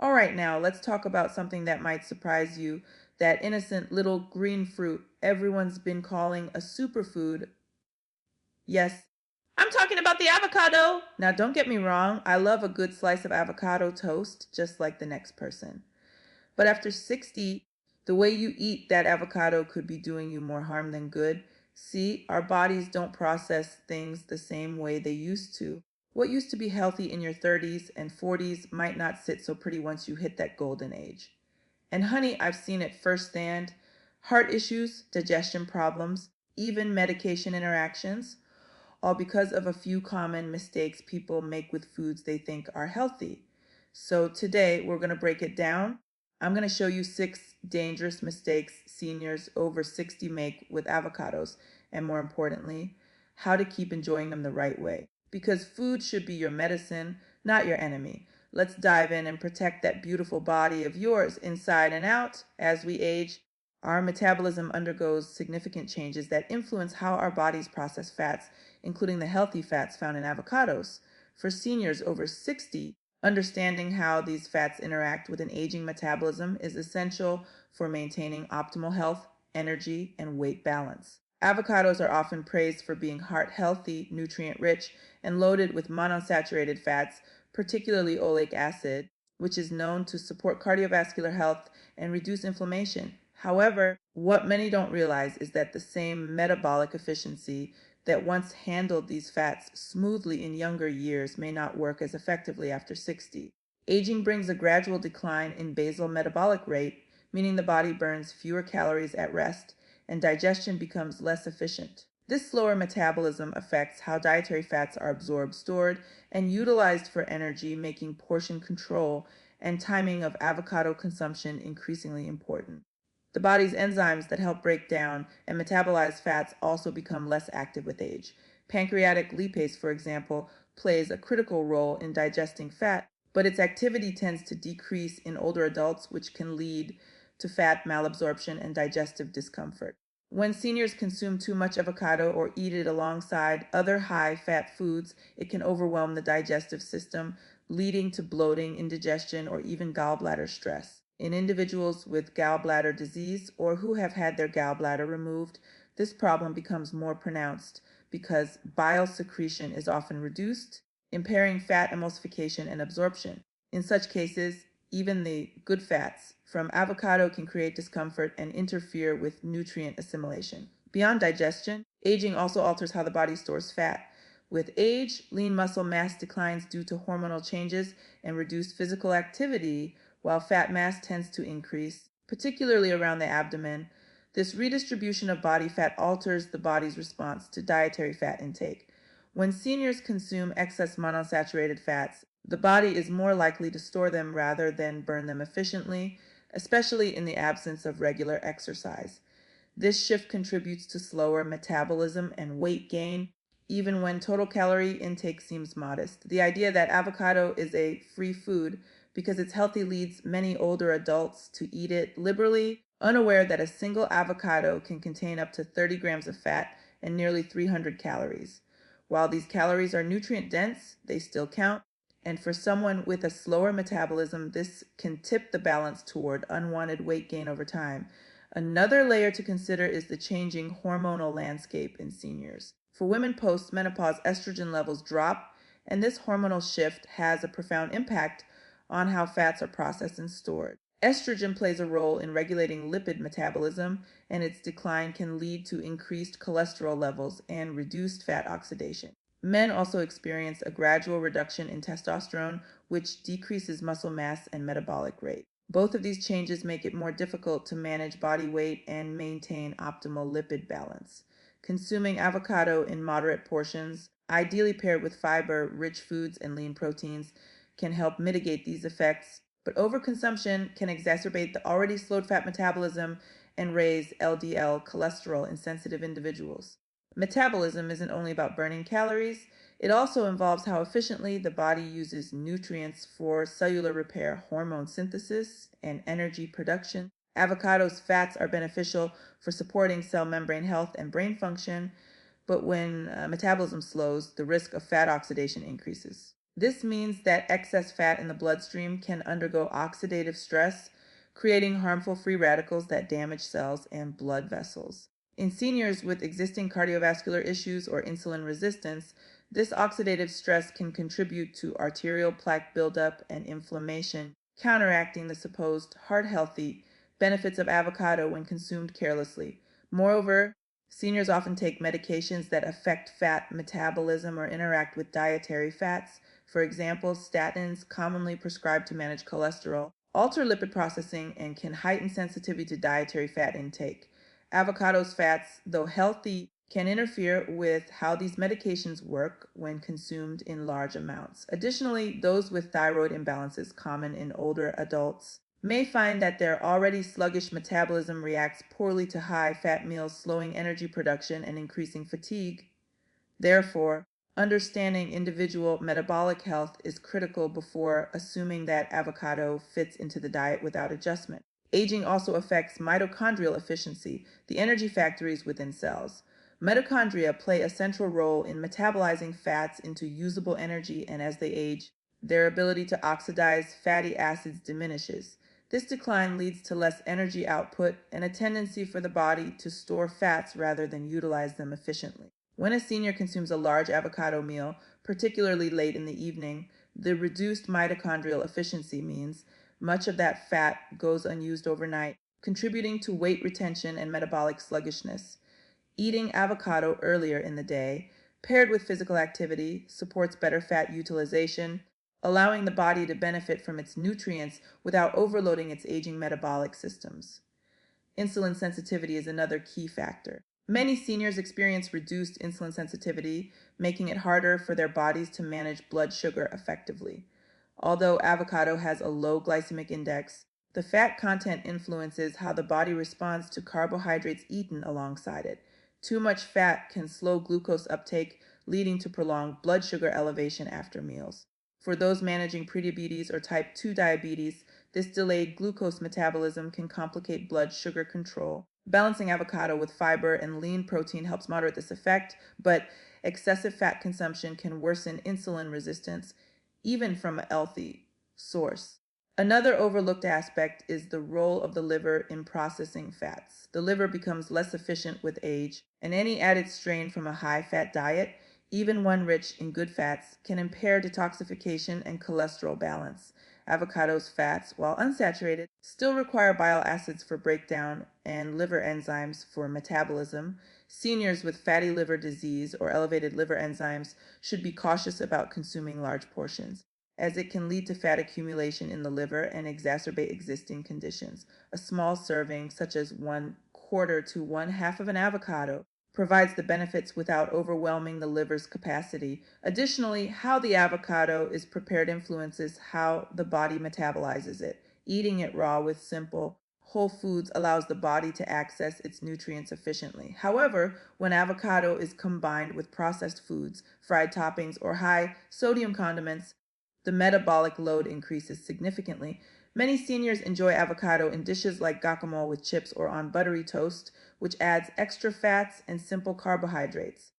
All right, now let's talk about something that might surprise you, that innocent little green fruit everyone's been calling a superfood. Yes, I'm talking about the avocado. Now, don't get me wrong, I love a good slice of avocado toast, just like the next person. But after 60, the way you eat that avocado could be doing you more harm than good. See, our bodies don't process things the same way they used to. What used to be healthy in your 30s and 40s might not sit so pretty once you hit that golden age. And honey, I've seen it firsthand. Heart issues, digestion problems, even medication interactions, all because of a few common mistakes people make with foods they think are healthy. So today we're going to break it down. I'm going to show you 6 dangerous mistakes seniors over 60 make with avocados, and more importantly, how to keep enjoying them the right way. Because food should be your medicine, not your enemy. Let's dive in and protect that beautiful body of yours inside and out. As we age, our metabolism undergoes significant changes that influence how our bodies process fats, including the healthy fats found in avocados. For seniors over 60, understanding how these fats interact with an aging metabolism is essential for maintaining optimal health, energy, and weight balance. Avocados are often praised for being heart healthy, nutrient rich, and loaded with monounsaturated fats, particularly oleic acid, which is known to support cardiovascular health and reduce inflammation. However, what many don't realize is that the same metabolic efficiency that once handled these fats smoothly in younger years may not work as effectively after 60. Aging brings a gradual decline in basal metabolic rate, meaning the body burns fewer calories at rest and digestion becomes less efficient. This slower metabolism affects how dietary fats are absorbed, stored, and utilized for energy, making portion control and timing of avocado consumption increasingly important. The body's enzymes that help break down and metabolize fats also become less active with age. Pancreatic lipase, for example, plays a critical role in digesting fat, but its activity tends to decrease in older adults, which can lead to fat malabsorption and digestive discomfort. When seniors consume too much avocado or eat it alongside other high-fat foods, it can overwhelm the digestive system, leading to bloating, indigestion, or even gallbladder stress. In individuals with gallbladder disease or who have had their gallbladder removed, this problem becomes more pronounced because bile secretion is often reduced, impairing fat emulsification and absorption. In such cases, even the good fats from avocado can create discomfort and interfere with nutrient assimilation. Beyond digestion, aging also alters how the body stores fat. With age, lean muscle mass declines due to hormonal changes and reduced physical activity, while fat mass tends to increase, particularly around the abdomen. This redistribution of body fat alters the body's response to dietary fat intake. When seniors consume excess monounsaturated fats, the body is more likely to store them rather than burn them efficiently, especially in the absence of regular exercise. This shift contributes to slower metabolism and weight gain, even when total calorie intake seems modest. The idea that avocado is a free food because it's healthy leads many older adults to eat it liberally, unaware that a single avocado can contain up to 30 grams of fat and nearly 300 calories. While these calories are nutrient dense, they still count, and for someone with a slower metabolism, this can tip the balance toward unwanted weight gain over time. Another layer to consider is the changing hormonal landscape in seniors. For women post-menopause, estrogen levels drop, and this hormonal shift has a profound impact on how fats are processed and stored. Estrogen plays a role in regulating lipid metabolism, and its decline can lead to increased cholesterol levels and reduced fat oxidation. Men also experience a gradual reduction in testosterone, which decreases muscle mass and metabolic rate. Both of these changes make it more difficult to manage body weight and maintain optimal lipid balance. Consuming avocado in moderate portions, ideally paired with fiber-rich foods and lean proteins, can help mitigate these effects, but overconsumption can exacerbate the already slowed fat metabolism and raise LDL cholesterol in sensitive individuals. Metabolism isn't only about burning calories, it also involves how efficiently the body uses nutrients for cellular repair, hormone synthesis, and energy production. Avocado's fats are beneficial for supporting cell membrane health and brain function, but when metabolism slows, the risk of fat oxidation increases. This means that excess fat in the bloodstream can undergo oxidative stress, creating harmful free radicals that damage cells and blood vessels. In seniors with existing cardiovascular issues or insulin resistance, this oxidative stress can contribute to arterial plaque buildup and inflammation, counteracting the supposed heart-healthy benefits of avocado when consumed carelessly. Moreover, seniors often take medications that affect fat metabolism or interact with dietary fats. For example, statins, commonly prescribed to manage cholesterol, alter lipid processing and can heighten sensitivity to dietary fat intake. Avocados fats, though healthy, can interfere with how these medications work when consumed in large amounts. Additionally, those with thyroid imbalances, common in older adults, may find that their already sluggish metabolism reacts poorly to high fat meals, slowing energy production and increasing fatigue. Therefore, understanding individual metabolic health is critical before assuming that avocado fits into the diet without adjustment. Aging also affects mitochondrial efficiency, the energy factories within cells. Mitochondria play a central role in metabolizing fats into usable energy, and as they age, their ability to oxidize fatty acids diminishes. This decline leads to less energy output and a tendency for the body to store fats rather than utilize them efficiently. When a senior consumes a large avocado meal, particularly late in the evening, the reduced mitochondrial efficiency means much of that fat goes unused overnight, contributing to weight retention and metabolic sluggishness. Eating avocado earlier in the day, paired with physical activity, supports better fat utilization, allowing the body to benefit from its nutrients without overloading its aging metabolic systems. Insulin sensitivity is another key factor. Many seniors experience reduced insulin sensitivity, making it harder for their bodies to manage blood sugar effectively. Although avocado has a low glycemic index, the fat content influences how the body responds to carbohydrates eaten alongside it. Too much fat can slow glucose uptake, leading to prolonged blood sugar elevation after meals. For those managing prediabetes or type 2 diabetes, this delayed glucose metabolism can complicate blood sugar control. Balancing avocado with fiber and lean protein helps moderate this effect, but excessive fat consumption can worsen insulin resistance, even from a healthy source. Another overlooked aspect is the role of the liver in processing fats. The liver becomes less efficient with age, and any added strain from a high-fat diet, even one rich in good fats, can impair detoxification and cholesterol balance. Avocado's fats, while unsaturated, still require bile acids for breakdown and liver enzymes for metabolism. Seniors with fatty liver disease or elevated liver enzymes should be cautious about consuming large portions, as it can lead to fat accumulation in the liver and exacerbate existing conditions. A small serving, such as 1/4 to 1/2 of an avocado, provides the benefits without overwhelming the liver's capacity. Additionally, how the avocado is prepared influences how the body metabolizes it. Eating it raw with simple whole foods allows the body to access its nutrients efficiently. However, when avocado is combined with processed foods, fried toppings, or high sodium condiments, the metabolic load increases significantly. Many seniors enjoy avocado in dishes like guacamole with chips or on buttery toast, which adds extra fats and simple carbohydrates.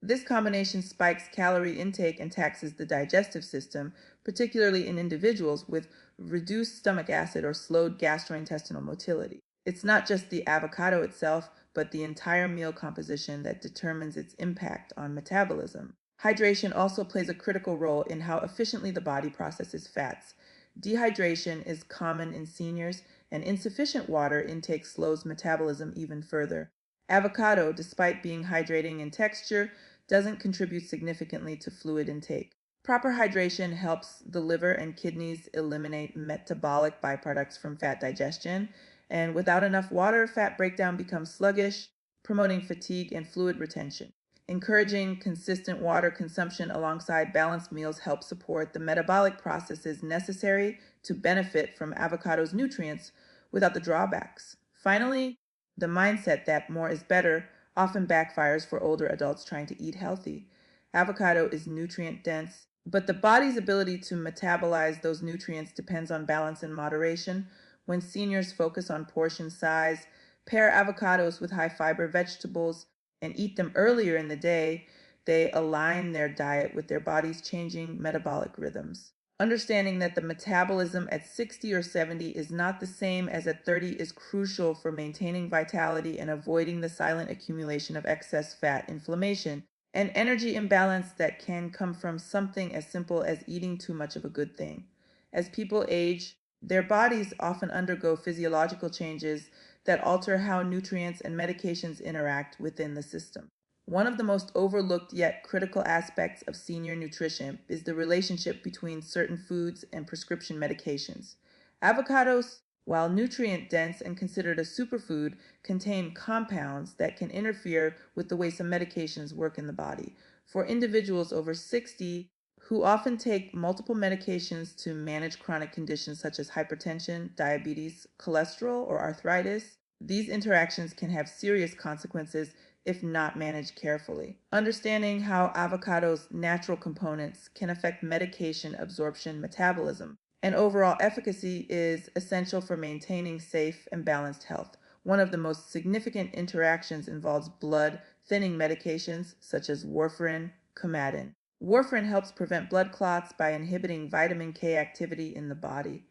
This combination spikes calorie intake and taxes the digestive system, particularly in individuals with reduced stomach acid or slowed gastrointestinal motility. It's not just the avocado itself, but the entire meal composition that determines its impact on metabolism. Hydration also plays a critical role in how efficiently the body processes fats. Dehydration is common in seniors, and insufficient water intake slows metabolism even further. Avocado, despite being hydrating in texture, doesn't contribute significantly to fluid intake. Proper hydration helps the liver and kidneys eliminate metabolic byproducts from fat digestion, and without enough water, fat breakdown becomes sluggish, promoting fatigue and fluid retention. Encouraging consistent water consumption alongside balanced meals helps support the metabolic processes necessary to benefit from avocado's nutrients without the drawbacks. Finally, the mindset that more is better often backfires for older adults trying to eat healthy. Avocado is nutrient dense, but the body's ability to metabolize those nutrients depends on balance and moderation. When seniors focus on portion size, pair avocados with high fiber vegetables, and eat them earlier in the day, they align their diet with their body's changing metabolic rhythms. Understanding that the metabolism at 60 or 70 is not the same as at 30 is crucial for maintaining vitality and avoiding the silent accumulation of excess fat, inflammation, and energy imbalance that can come from something as simple as eating too much of a good thing. As people age, their bodies often undergo physiological changes that alter how nutrients and medications interact within the system. One of the most overlooked yet critical aspects of senior nutrition is the relationship between certain foods and prescription medications. Avocados, while nutrient dense and considered a superfood, contain compounds that can interfere with the way some medications work in the body. For individuals over 60 who often take multiple medications to manage chronic conditions such as hypertension, diabetes, cholesterol, or arthritis, these interactions can have serious consequences if not managed carefully. Understanding how avocados' natural components can affect medication absorption, metabolism, and overall efficacy is essential for maintaining safe and balanced health. One of the most significant interactions involves blood thinning medications such as warfarin, Coumadin. Warfarin helps prevent blood clots by inhibiting vitamin K activity in the body.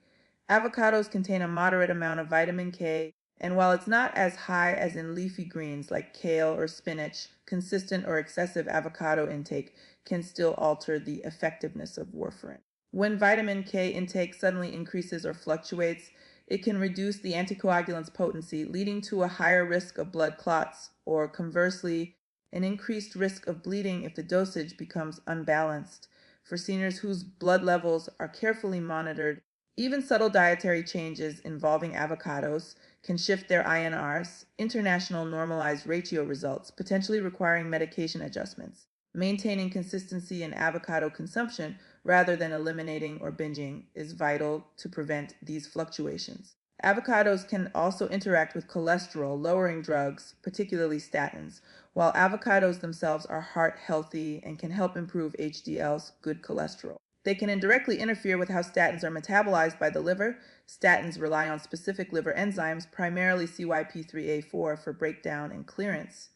Avocados contain a moderate amount of vitamin K, and while it's not as high as in leafy greens like kale or spinach, consistent or excessive avocado intake can still alter the effectiveness of warfarin. When vitamin K intake suddenly increases or fluctuates, it can reduce the anticoagulant's potency, leading to a higher risk of blood clots, or conversely, an increased risk of bleeding if the dosage becomes unbalanced. For seniors whose blood levels are carefully monitored, even subtle dietary changes involving avocados can shift their INRs, international normalized ratio results, potentially requiring medication adjustments. Maintaining consistency in avocado consumption rather than eliminating or binging is vital to prevent these fluctuations. Avocados can also interact with cholesterol-lowering drugs, particularly statins, while avocados themselves are heart healthy and can help improve HDL's good cholesterol. They can indirectly interfere with how statins are metabolized by the liver. Statins rely on specific liver enzymes, primarily CYP3A4, for breakdown and clearance.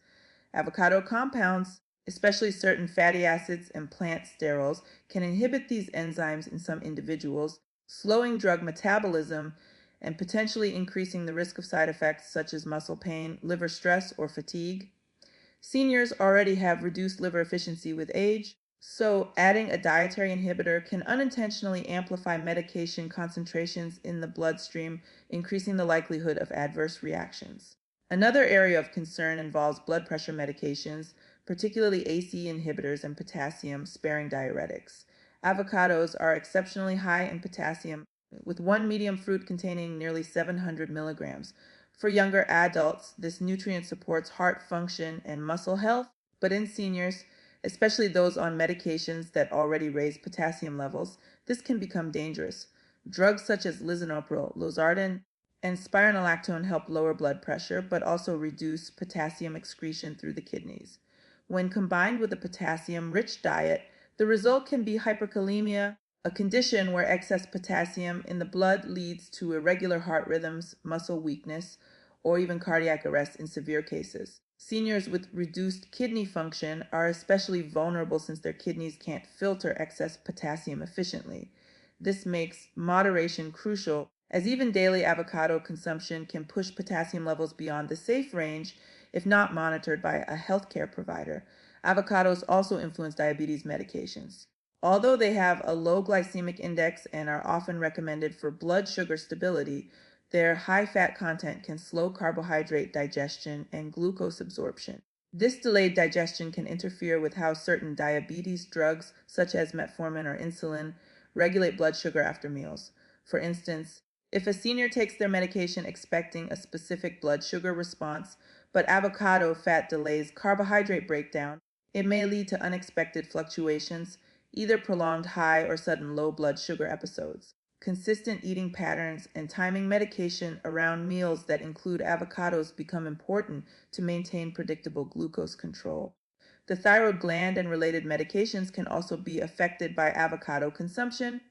Avocado compounds, especially certain fatty acids and plant sterols, can inhibit these enzymes in some individuals, slowing drug metabolism and potentially increasing the risk of side effects such as muscle pain, liver stress, or fatigue. Seniors already have reduced liver efficiency with age, so adding a dietary inhibitor can unintentionally amplify medication concentrations in the bloodstream, increasing the likelihood of adverse reactions. Another area of concern involves blood pressure medications, particularly ACE inhibitors and potassium-sparing diuretics. Avocados are exceptionally high in potassium, with one medium fruit containing nearly 700 milligrams. For younger adults, this nutrient supports heart function and muscle health, but in seniors, especially those on medications that already raise potassium levels, this can become dangerous. Drugs such as lisinopril, losartan, and spironolactone help lower blood pressure, but also reduce potassium excretion through the kidneys. When combined with a potassium-rich diet, the result can be hyperkalemia, a condition where excess potassium in the blood leads to irregular heart rhythms, muscle weakness, or even cardiac arrest in severe cases. Seniors with reduced kidney function are especially vulnerable since their kidneys can't filter excess potassium efficiently. This makes moderation crucial, as even daily avocado consumption can push potassium levels beyond the safe range if not monitored by a healthcare provider. Avocados also influence diabetes medications. Although they have a low glycemic index and are often recommended for blood sugar stability, their high fat content can slow carbohydrate digestion and glucose absorption. This delayed digestion can interfere with how certain diabetes drugs, such as metformin or insulin, regulate blood sugar after meals. For instance, if a senior takes their medication expecting a specific blood sugar response, but avocado fat delays carbohydrate breakdown, it may lead to unexpected fluctuations, either prolonged high or sudden low blood sugar episodes. Consistent eating patterns and timing medication around meals that include avocados become important to maintain predictable glucose control. The thyroid gland and related medications can also be affected by avocado consumption.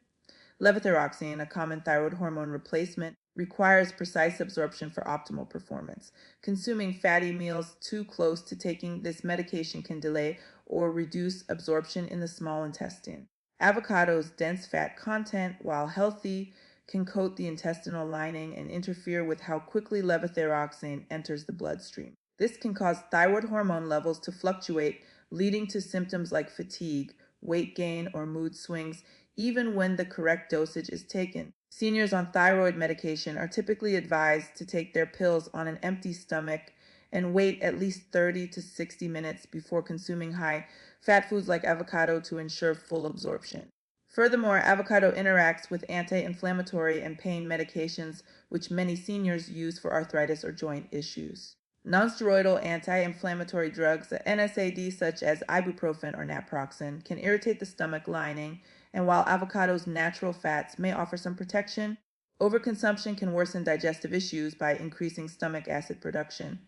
Levothyroxine, a common thyroid hormone replacement, requires precise absorption for optimal performance. Consuming fatty meals too close to taking this medication can delay or reduce absorption in the small intestine. Avocado's dense fat content, while healthy, can coat the intestinal lining and interfere with how quickly levothyroxine enters the bloodstream. This can cause thyroid hormone levels to fluctuate, leading to symptoms like fatigue, weight gain, or mood swings, even when the correct dosage is taken. Seniors on thyroid medication are typically advised to take their pills on an empty stomach and wait at least 30 to 60 minutes before consuming high fat foods like avocado to ensure full absorption. Furthermore, avocado interacts with anti-inflammatory and pain medications, which many seniors use for arthritis or joint issues. Nonsteroidal anti-inflammatory drugs, NSAIDs such as ibuprofen or naproxen, can irritate the stomach lining, and while avocado's natural fats may offer some protection, overconsumption can worsen digestive issues by increasing stomach acid production.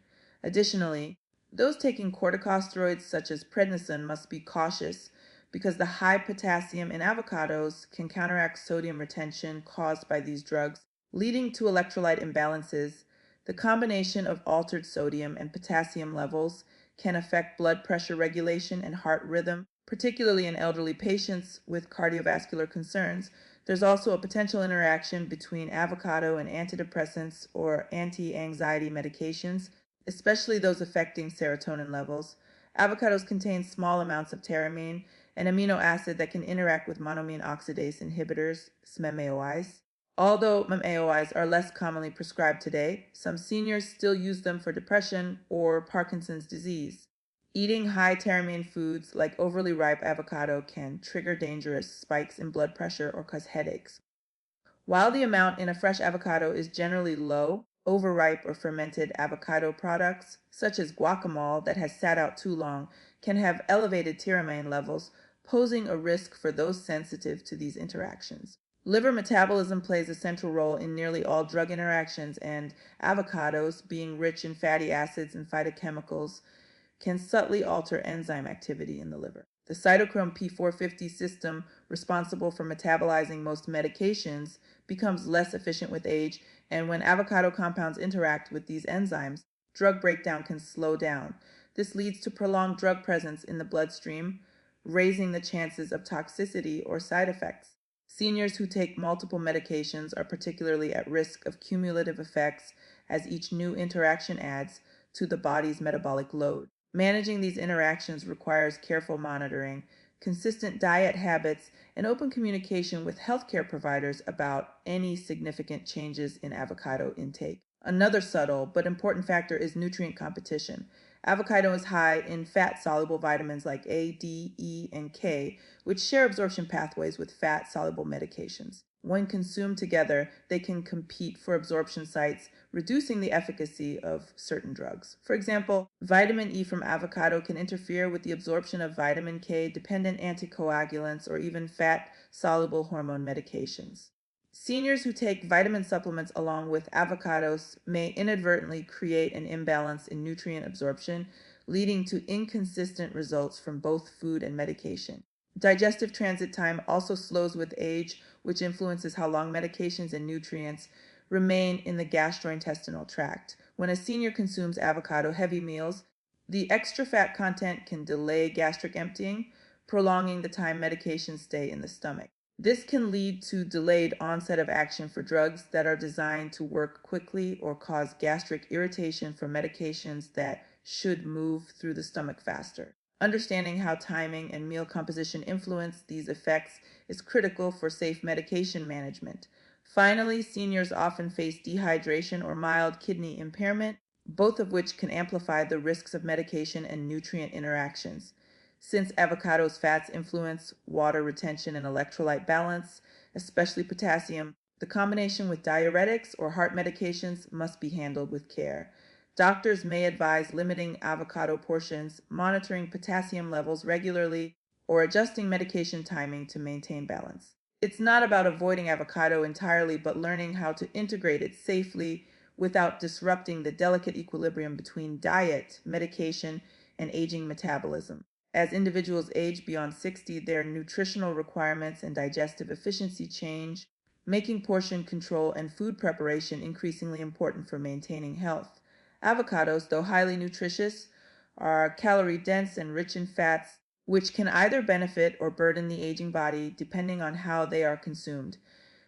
Additionally, those taking corticosteroids such as prednisone must be cautious because the high potassium in avocados can counteract sodium retention caused by these drugs, leading to electrolyte imbalances. The combination of altered sodium and potassium levels can affect blood pressure regulation and heart rhythm, particularly in elderly patients with cardiovascular concerns. There's also a potential interaction between avocado and antidepressants or anti-anxiety medications, especially those affecting serotonin levels. Avocados contain small amounts of tyramine, an amino acid that can interact with monoamine oxidase inhibitors, SMAOIs. Although MAOIs are less commonly prescribed today, some seniors still use them for depression or Parkinson's disease. Eating high tyramine foods like overly ripe avocado can trigger dangerous spikes in blood pressure or cause headaches. While the amount in a fresh avocado is generally low, overripe or fermented avocado products, such as guacamole that has sat out too long, can have elevated tyramine levels, posing a risk for those sensitive to these interactions. Liver metabolism plays a central role in nearly all drug interactions, and avocados, being rich in fatty acids and phytochemicals, can subtly alter enzyme activity in the liver. The cytochrome P450 system, responsible for metabolizing most medications, becomes less efficient with age, and when avocado compounds interact with these enzymes, drug breakdown can slow down. This leads to prolonged drug presence in the bloodstream, raising the chances of toxicity or side effects. Seniors who take multiple medications are particularly at risk of cumulative effects as each new interaction adds to the body's metabolic load. Managing these interactions requires careful monitoring, consistent diet habits, and open communication with healthcare providers about any significant changes in avocado intake. Another subtle but important factor is nutrient competition. Avocado is high in fat-soluble vitamins like A, D, E, and K, which share absorption pathways with fat-soluble medications. When consumed together, they can compete for absorption sites, reducing the efficacy of certain drugs. For example, vitamin E from avocado can interfere with the absorption of vitamin K-dependent anticoagulants or even fat-soluble hormone medications. Seniors who take vitamin supplements along with avocados may inadvertently create an imbalance in nutrient absorption, leading to inconsistent results from both food and medication. Digestive transit time also slows with age, which influences how long medications and nutrients remain in the gastrointestinal tract. When a senior consumes avocado-heavy meals, the extra fat content can delay gastric emptying, prolonging the time medications stay in the stomach. This can lead to delayed onset of action for drugs that are designed to work quickly or cause gastric irritation for medications that should move through the stomach faster. Understanding how timing and meal composition influence these effects is critical for safe medication management. Finally, seniors often face dehydration or mild kidney impairment, both of which can amplify the risks of medication and nutrient interactions. Since avocado's fats influence water retention and electrolyte balance, especially potassium, the combination with diuretics or heart medications must be handled with care. Doctors may advise limiting avocado portions, monitoring potassium levels regularly, or adjusting medication timing to maintain balance. It's not about avoiding avocado entirely, but learning how to integrate it safely without disrupting the delicate equilibrium between diet, medication, and aging metabolism. As individuals age beyond 60, their nutritional requirements and digestive efficiency change, making portion control and food preparation increasingly important for maintaining health. Avocados, though highly nutritious, are calorie dense and rich in fats, which can either benefit or burden the aging body depending on how they are consumed.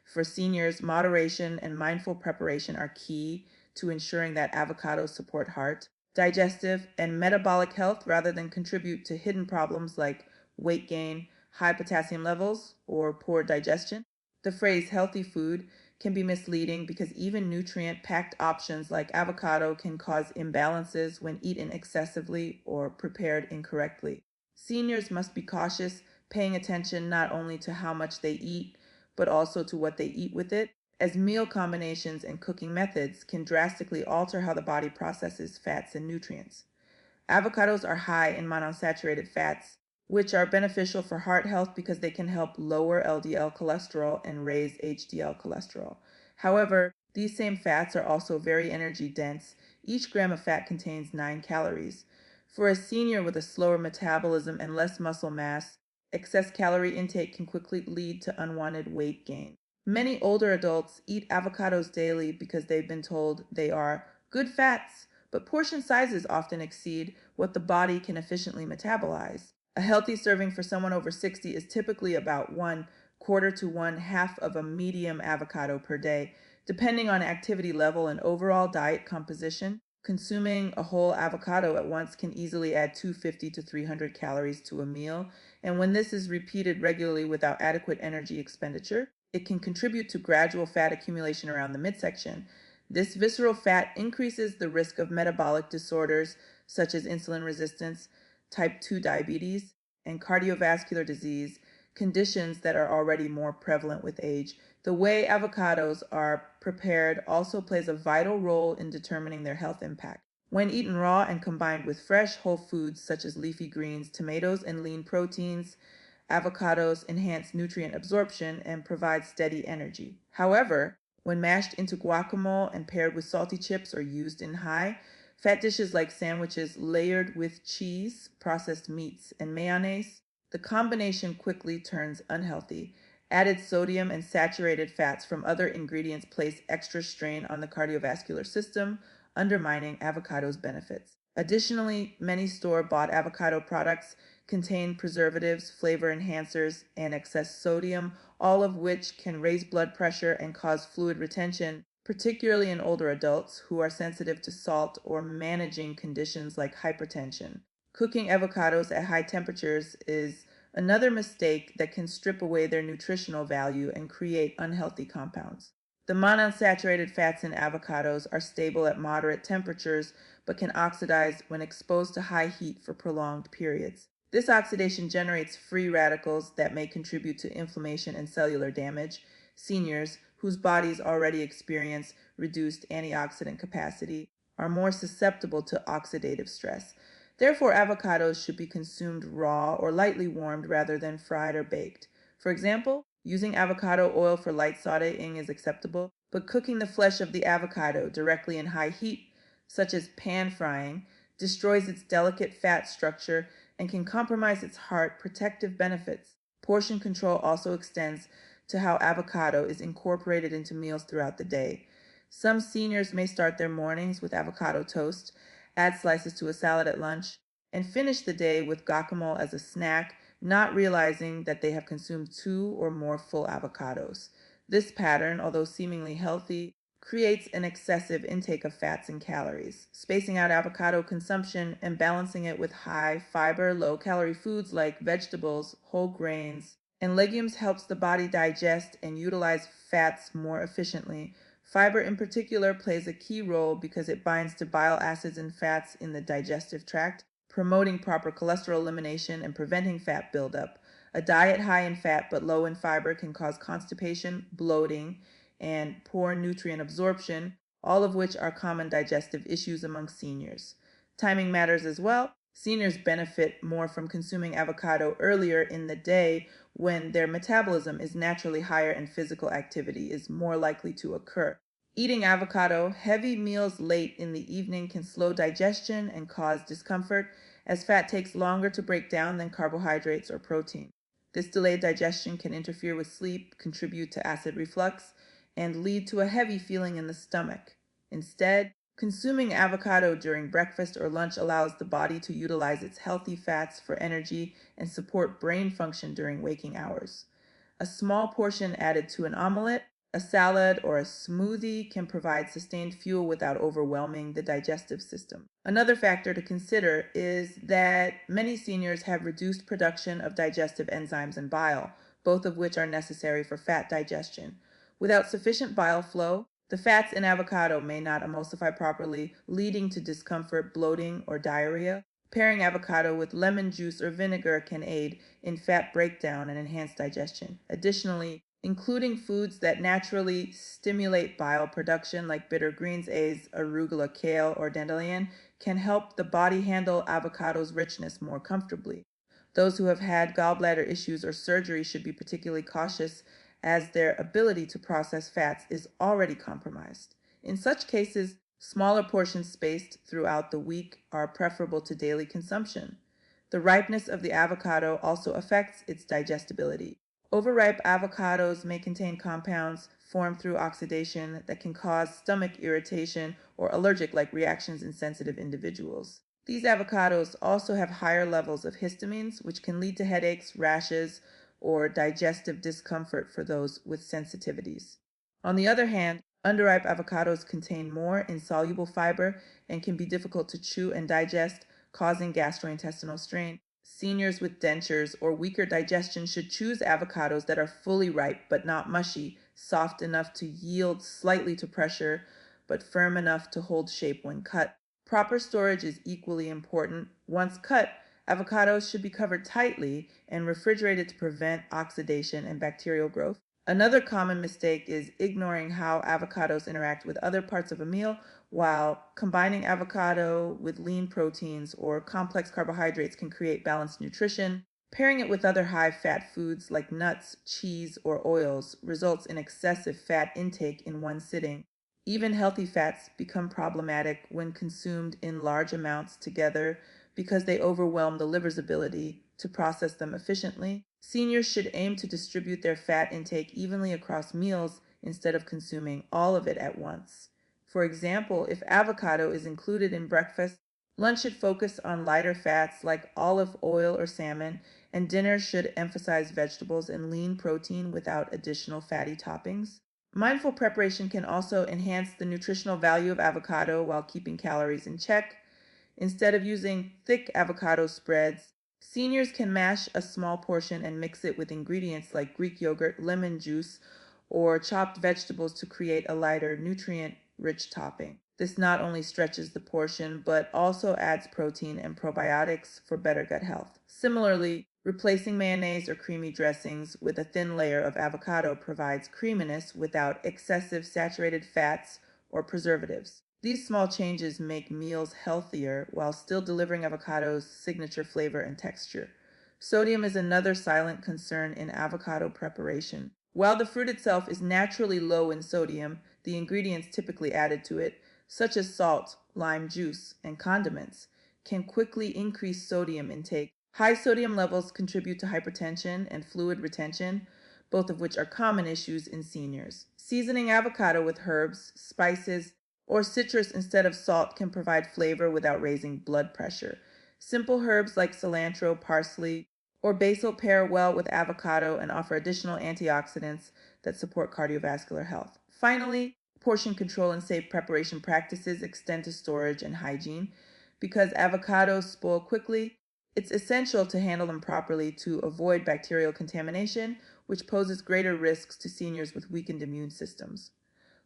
For seniors, moderation and mindful preparation are key to ensuring that avocados support heart, digestive, and metabolic health rather than contribute to hidden problems like weight gain, high potassium levels, or poor digestion. The phrase healthy food can be misleading because even nutrient-packed options like avocado can cause imbalances when eaten excessively or prepared incorrectly. Seniors must be cautious, paying attention not only to how much they eat, but also to what they eat with it, as meal combinations and cooking methods can drastically alter how the body processes fats and nutrients. Avocados are high in monounsaturated fats, which are beneficial for heart health because they can help lower LDL cholesterol and raise HDL cholesterol. However, these same fats are also very energy dense. Each gram of fat contains 9 calories. For a senior with a slower metabolism and less muscle mass, excess calorie intake can quickly lead to unwanted weight gain. Many older adults eat avocados daily because they've been told they are good fats, but portion sizes often exceed what the body can efficiently metabolize. A healthy serving for someone over 60 is typically about 1/4 to 1/2 of a medium avocado per day, depending on activity level and overall diet composition. Consuming a whole avocado at once can easily add 250 to 300 calories to a meal, and when this is repeated regularly without adequate energy expenditure, it can contribute to gradual fat accumulation around the midsection. This visceral fat increases the risk of metabolic disorders such as insulin resistance, type 2 diabetes, and cardiovascular disease, conditions that are already more prevalent with age. The way avocados are prepared also plays a vital role in determining their health impact. When eaten raw and combined with fresh whole foods such as leafy greens, tomatoes, and lean proteins, avocados enhance nutrient absorption and provide steady energy. However, when mashed into guacamole and paired with salty chips or used in high fat dishes like sandwiches layered with cheese, processed meats, and mayonnaise, the combination quickly turns unhealthy. Added sodium and saturated fats from other ingredients place extra strain on the cardiovascular system, undermining avocado's benefits. Additionally, many store-bought avocado products contain preservatives, flavor enhancers, and excess sodium, all of which can raise blood pressure and cause fluid retention, particularly in older adults who are sensitive to salt or managing conditions like hypertension. Cooking avocados at high temperatures is another mistake that can strip away their nutritional value and create unhealthy compounds. The monounsaturated fats in avocados are stable at moderate temperatures but can oxidize when exposed to high heat for prolonged periods. This oxidation generates free radicals that may contribute to inflammation and cellular damage. Seniors, whose bodies already experience reduced antioxidant capacity, are more susceptible to oxidative stress. Therefore, avocados should be consumed raw or lightly warmed rather than fried or baked. For example, using avocado oil for light sautéing is acceptable, but cooking the flesh of the avocado directly in high heat, such as pan frying, destroys its delicate fat structure and can compromise its heart protective benefits. Portion control also extends to how avocado is incorporated into meals throughout the day. Some seniors may start their mornings with avocado toast, add slices to a salad at lunch, and finish the day with guacamole as a snack, not realizing that they have consumed 2 or more full avocados. This pattern, although seemingly healthy, creates an excessive intake of fats and calories. Spacing out avocado consumption and balancing it with high fiber, low calorie foods like vegetables, whole grains, and legumes helps the body digest and utilize fats more efficiently. Fiber in particular plays a key role because it binds to bile acids and fats in the digestive tract, promoting proper cholesterol elimination and preventing fat buildup. A diet high in fat but low in fiber can cause constipation, bloating, and poor nutrient absorption, all of which are common digestive issues among seniors. Timing matters as well. Seniors benefit more from consuming avocado earlier in the day when their metabolism is naturally higher and physical activity is more likely to occur. Eating avocado heavy meals late in the evening can slow digestion and cause discomfort, as fat takes longer to break down than carbohydrates or protein. This delayed digestion can interfere with sleep, contribute to acid reflux, and lead to a heavy feeling in the stomach. Instead, Consuming avocado during breakfast or lunch allows the body to utilize its healthy fats for energy and support brain function during waking hours. A small portion added to an omelet, a salad, or a smoothie can provide sustained fuel without overwhelming the digestive system. Another factor to consider is that many seniors have reduced production of digestive enzymes and bile, both of which are necessary for fat digestion. Without sufficient bile flow, the fats in avocado may not emulsify properly, leading to discomfort, bloating, or diarrhea. Pairing avocado with lemon juice or vinegar can aid in fat breakdown and enhance digestion. Additionally, including foods that naturally stimulate bile production like bitter greens, arugula, kale, or dandelion can help the body handle avocado's richness more comfortably. Those who have had gallbladder issues or surgery should be particularly cautious as their ability to process fats is already compromised. In such cases, smaller portions spaced throughout the week are preferable to daily consumption. The ripeness of the avocado also affects its digestibility. Overripe avocados may contain compounds formed through oxidation that can cause stomach irritation or allergic-like reactions in sensitive individuals. These avocados also have higher levels of histamines, which can lead to headaches, rashes, or digestive discomfort for those with sensitivities. On the other hand, underripe avocados contain more insoluble fiber and can be difficult to chew and digest, causing gastrointestinal strain. Seniors with dentures or weaker digestion should choose avocados that are fully ripe but not mushy, soft enough to yield slightly to pressure, but firm enough to hold shape when cut. Proper storage is equally important. Once cut, avocados should be covered tightly and refrigerated to prevent oxidation and bacterial growth. Another common mistake is ignoring how avocados interact with other parts of a meal, while combining avocado with lean proteins or complex carbohydrates can create balanced nutrition. Pairing it with other high-fat foods like nuts, cheese, or oils results in excessive fat intake in one sitting. Even healthy fats become problematic when consumed in large amounts together because they overwhelm the liver's ability to process them efficiently. Seniors should aim to distribute their fat intake evenly across meals instead of consuming all of it at once. For example, if avocado is included in breakfast, lunch should focus on lighter fats like olive oil or salmon, and dinner should emphasize vegetables and lean protein without additional fatty toppings. Mindful preparation can also enhance the nutritional value of avocado while keeping calories in check. Instead of using thick avocado spreads, seniors can mash a small portion and mix it with ingredients like Greek yogurt, lemon juice, or chopped vegetables to create a lighter, nutrient-rich topping. This not only stretches the portion, but also adds protein and probiotics for better gut health. Similarly, replacing mayonnaise or creamy dressings with a thin layer of avocado provides creaminess without excessive saturated fats or preservatives. These small changes make meals healthier while still delivering avocado's signature flavor and texture. Sodium is another silent concern in avocado preparation. While the fruit itself is naturally low in sodium, the ingredients typically added to it, such as salt, lime juice, and condiments, can quickly increase sodium intake. High sodium levels contribute to hypertension and fluid retention, both of which are common issues in seniors. Seasoning avocado with herbs, spices, or citrus instead of salt can provide flavor without raising blood pressure. Simple herbs like cilantro, parsley, or basil pair well with avocado and offer additional antioxidants that support cardiovascular health. Finally, portion control and safe preparation practices extend to storage and hygiene. Because avocados spoil quickly, it's essential to handle them properly to avoid bacterial contamination, which poses greater risks to seniors with weakened immune systems.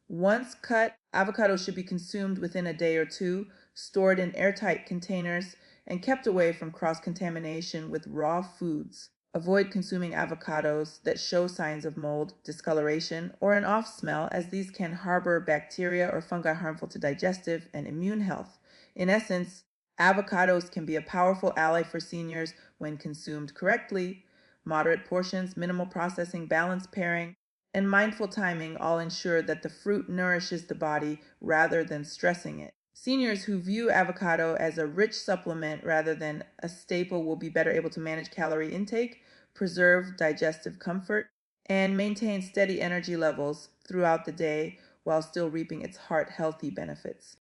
Once cut, avocados should be consumed within a day or two, stored in airtight containers, and kept away from cross-contamination with raw foods. Avoid consuming avocados that show signs of mold, discoloration, or an off smell, as these can harbor bacteria or fungi harmful to digestive and immune health. In essence, avocados can be a powerful ally for seniors when consumed correctly. Moderate portions, minimal processing, balanced pairing, and mindful timing all ensure that the fruit nourishes the body rather than stressing it. Seniors who view avocado as a rich supplement rather than a staple will be better able to manage calorie intake, preserve digestive comfort, and maintain steady energy levels throughout the day while still reaping its heart-healthy benefits.